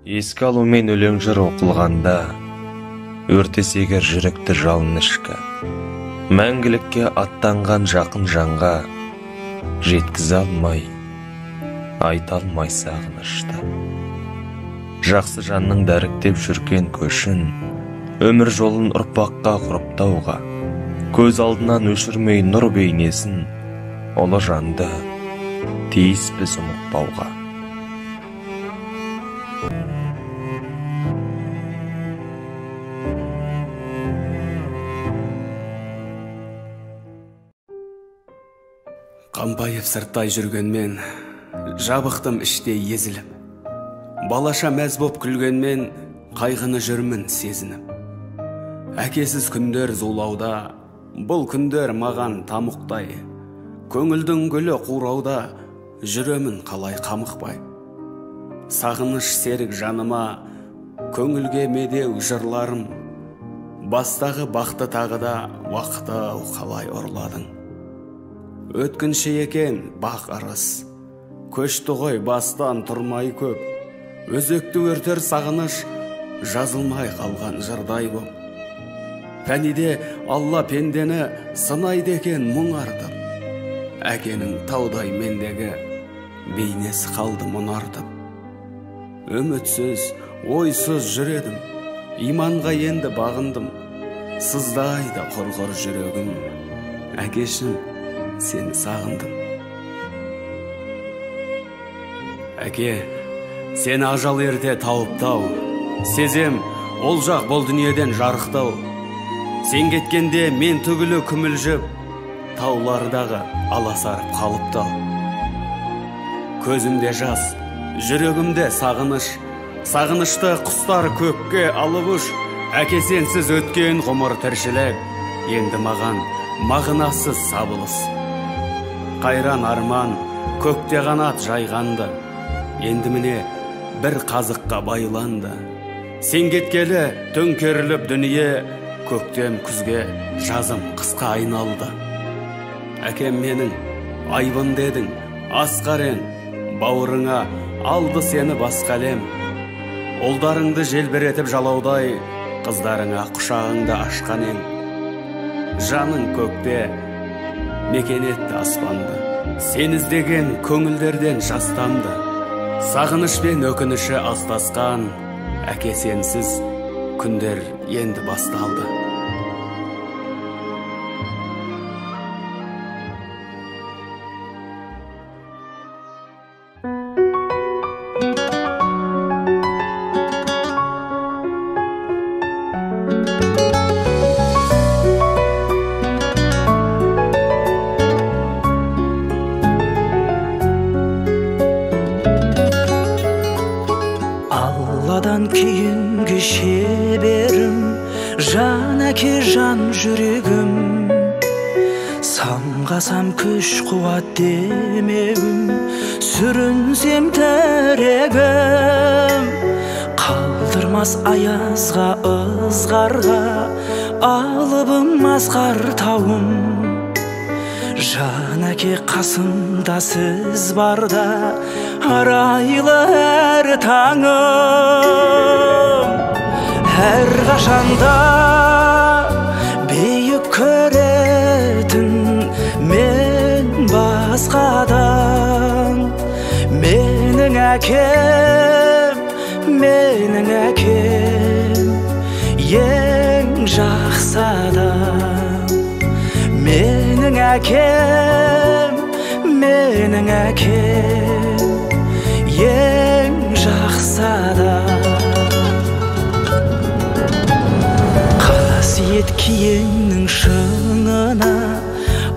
Еске алумен өлең жыр оқылғанда, өртесегер жүректі жалын ішкі, мәңгілікке аттанған жақын жанға жеткізе алмай, айта алмай сағынышты. Жақсы жанның дәріктеп жүрген көшін, өмір жолын ұрпаққа құрыптауға, көз алдынан өшірмей нұр бейнесін, ұлы жанды тиіс біз ұмытпауға. Қамбайып сырттай жүргенмен, жабықтым іште езіліп. Балаша мәз боп күлгенмен, қайғыны жүрмін сезініп. Әкесіз күндер зулауда, бұл күндер маған тамұқтай. Көңілдің гүлі қурауда, жүремін қалай қамықпай. Сағыныш серік жаныма, көңілге медеу жырларым. Бастағы бақты тағыда, уақыты қалай ұрладың. Өткінші екен бақ арыс, көшті ғой бастан тұрмай көп. Өзекті өртер сағыныш, жазылмай қалған жырдай боп. Пәниде Алла пендені сынайды екен мұң артып. Әкенің таудай мендегі бейнесі қалды мұнартып. Үмітсіз, ойсыз жүредім, иманға енді бағындым. Сыздайды құрғыр жүрегім, әкешім, сені сағындым. Әке, сені ажал ерте тауыптау, сезем, ол жақ бұл дүниеден жарықтау. Сен кеткенде мен түгілі күмілжіп, таулардағы аласарып қалыптау. Көзімде жас, жүрегімде сағыныш, сағынышты құстар көкке алып ұш. Әке, сенсіз өткен ғұмыр тіршілік, енді маған мағынасыз сабылыс. Қайран арман, көкте қанат жайғанды, енді міне бір қазыққа байланды. Сен кеткелі төңкеріліп дүние, көктем күзге жазым қысқа айналды. Әкем менің айбын дедің, асқар ең, бауырыңа алды сені басқа әлем. Ұлдарыңды желбіретіп жалаудай, қыздарыңа құшағыңды ашқан ең. Жаның көкте мекен етті аспанды, сен іздеген көңілдерден жастанды. Сағыныш пен өкініші астасқан, әке, сенсіз күндер енді басталды. Алладан кейінгі шеберім, жан әке жан жүрегім. Самғасам күш қуат демеуім, сүрінсем тірегім. Қалдырмас аязға ызғарға, алыбым асқар тауым. Жан әке қасымда сіз барда, арайлы әр таңым. Әр қашанда бейік көретін мен басқадан. Менің әкем, ең жақсы адам. Менің әкем, ең жақсы адам. Қасиет киеңнің шыңына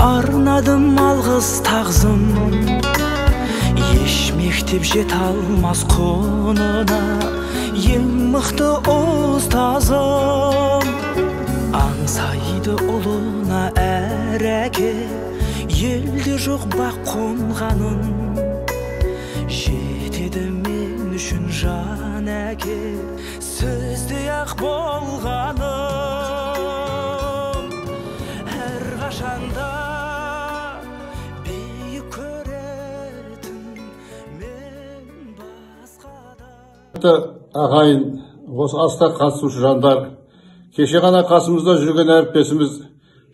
арнадым алғыс тағзым. Еш мектеп жет алмас құнына, ең мықты ұстазым. Аңсайды ұлына әр әке, елде жоқ бақ қонғанын. Жетеді мен үшін жан әке, сөзде ақ болғаным. Әр қашанда бейік көретін мен басқада. ағайын, осы асқа қатысушы жандар, кеше ғана қасымызда жүрген әріптесіміз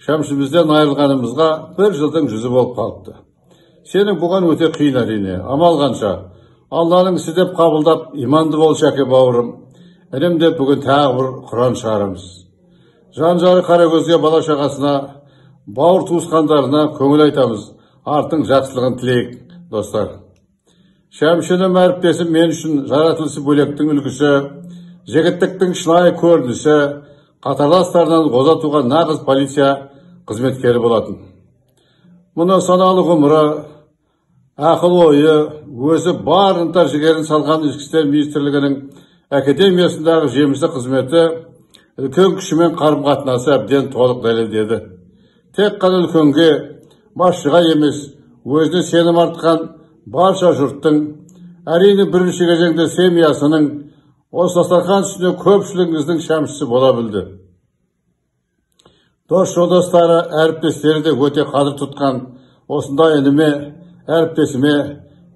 Шәмшімізден айырылғанымызға 1 жылдың жүзі болып қалыпты. Сенің бұған өте қиын әрине, амал қанша. Алланың ісі деп қабылдап, иманды бол Шәке бауырым. Інім деп бүгін тағы бір Құран шығарамыз. Жан-жары Қаракөзге, бала шағасына, бауыр туысқандарына көңіл айтамыз. Артың жақсылығын тілейік, достар. Шәмшінің әріптесім мен үшін жаратылысы бөлектің үлгісі, жігіттіктің шынайы көрінісі, қатарластарынан оза туған нағыз полиция қызметкері болатын. Мұны саналы ғұмыры, ақыл ойы, өзі бар ынта жігерін салған Ішкі істер министрлігінің академиясындағы жемісті қызметі үлкен күшімен қарым-қатынасы әбден толық дәлелдеді. Тек қана үлкенге, басшыға емес, өзіне сенім артқан барша жұрттың, әрине бірінші кезеңде семьясының, осы дастархан үстінде көпшілігіңіздің Шәмшісі бола білді. Дос жолдастары, әріптестері де өте қадір тұтқан осындай ініме, әріптесіме,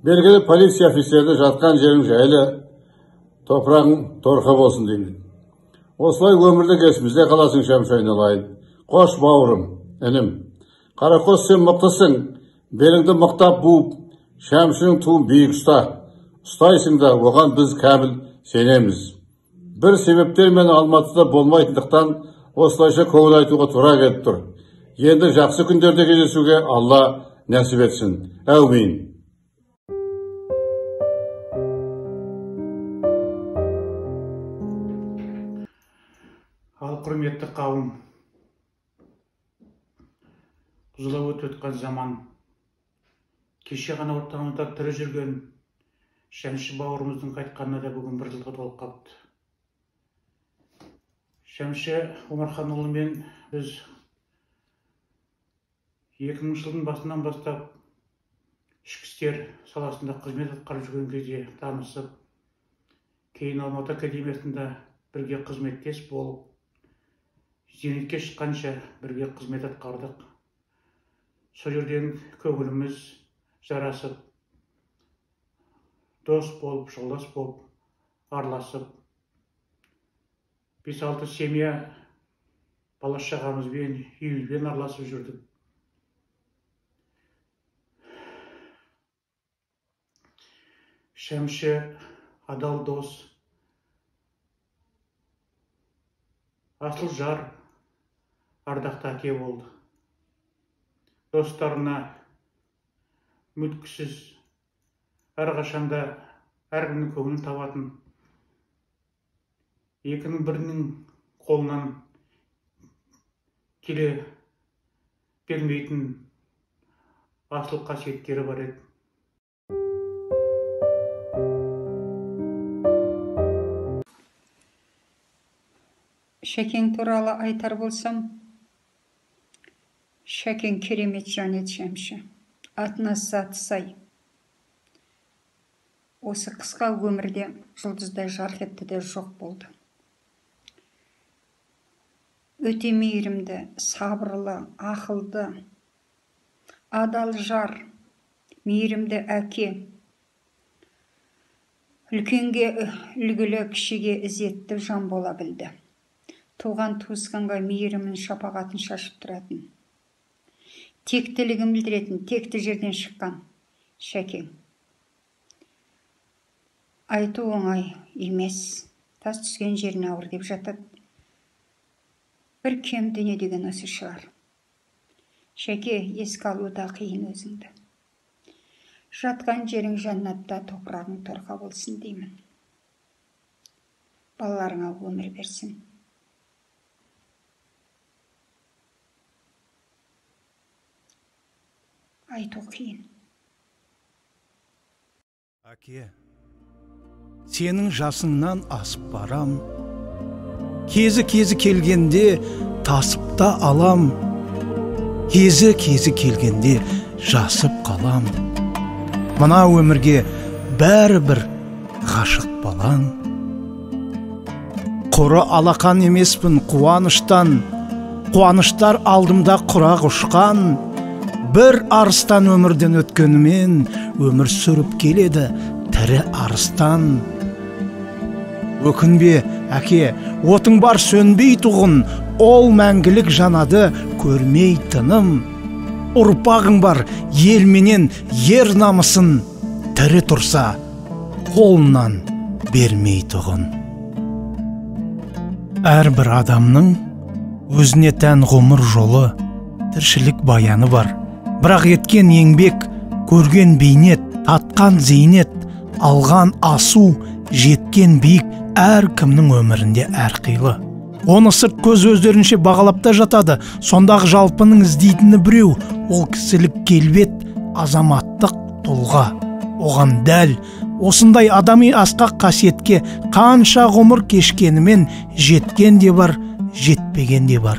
белгілі полиция офицеріне жатқан жерің жайлы, топырағың торқа болсын деймін. Осылай өмірді есімізде қаласың Шәмші айналайын. Қош бауырым, інім. Қаракөз, сен мықтысың, беліңді мықтап буып, Шәмшінің туын биік ұста. Ұстайсың да, оған біз кәміл сенеміз. Бір себептермен Алматыда болмайтындықтан осылайша көңіл айтуға тура келіп тұр. Енді жақсы күндерде кездесуге Алла нәсіп етсін. Әумин. Ал құрметті қауым, бұзыла өткен заман, кеше ғана ортамызда тірі жүрген Шәмші бауырымыздың қайтқанына да бүгін 1 жылға толып қалыпты. Шәмші Омарханұлымен біз 2000 жылдың басынан бастап ішкі істер саласында қызмет атқарып жүрген кезде танысып, кейін Алматы академиясында бірге қызметтес болып, зейнетке шыққанша бірге қызмет атқардық. Сол жерден көңіліміз жарасып, дос болып, жолдас болып, араласып, 5-6 семья бала шағамызбен, үйімізбен араласып жүрдік. Шәмші адал дос, асыл жар, ардақты әке болды. Достарына мүткісіз, әрқашанда әркімнің көңілін табатын, екінің бірінің қолынан келе бермейтін асыл қасиеттері бар еді. Шәкең туралы айтар болсам, Шәкең керемет жан еді Шәмші. Атына заты сай. Осы қысқа өмірде жұлдыздай жарқ етті де жоқ болды. Өте мейірімді, сабырлы, ақылды, адал жар, мейірімді әке. Үлкенге үлгілі, кішіге ізетті жан бола білді. Туған туысқанға мейірімін, шапағатын шашып тұратын. Тектілігін білдіретін, текті жерден шыққан Шәкең. Айту оңай емес, тас түскен жеріне ауыр деп жатады. Бір кем дүние деген осы шығар. Шәке, еске алуда қиын өзіңді. Жатқан жерің жәннатта, топырағың торқа болсын деймін. Балаларыңа өмір берсін. Айту қиын. Әке, сенің жасыңнан асып барам. Кезі келгенде тасып та алам. Кезі келгенде жасып қалам. Мына өмірге бәрібір ғашық балаң. Құры алақан емеспін қуаныштан, қуаныштар алдымда құрақ ұшқан. Бір арыстан өмірден өткенімен өмір сүріп келеді тірі арыстан. өкінбе, әке, отың бар сөнбей тұғын, ол мәңгілік жанады көрмей тыным. Ұрпағың бар елменен ер намысын, тірі тұрса қолынан бермей тұғын. Әрбір адамның өзіне тән ғұмыр жолы, тіршілік баяны бар. Бірақ еткен еңбек, көрген бейнет, татқан зейнет, алған асу, жеткен биік әр кімнің өмірінде әрқилы. Оны сырт көз өздерінше бағалап та жатады. Сондағы жалпының іздейтіні біреу, ол кісілік келбет, азаматтық тұлға. Оған дәл осындай адами асқақ қасиетке қанша ғұмыр кешкенімен жеткен де бар, жетпеген де бар.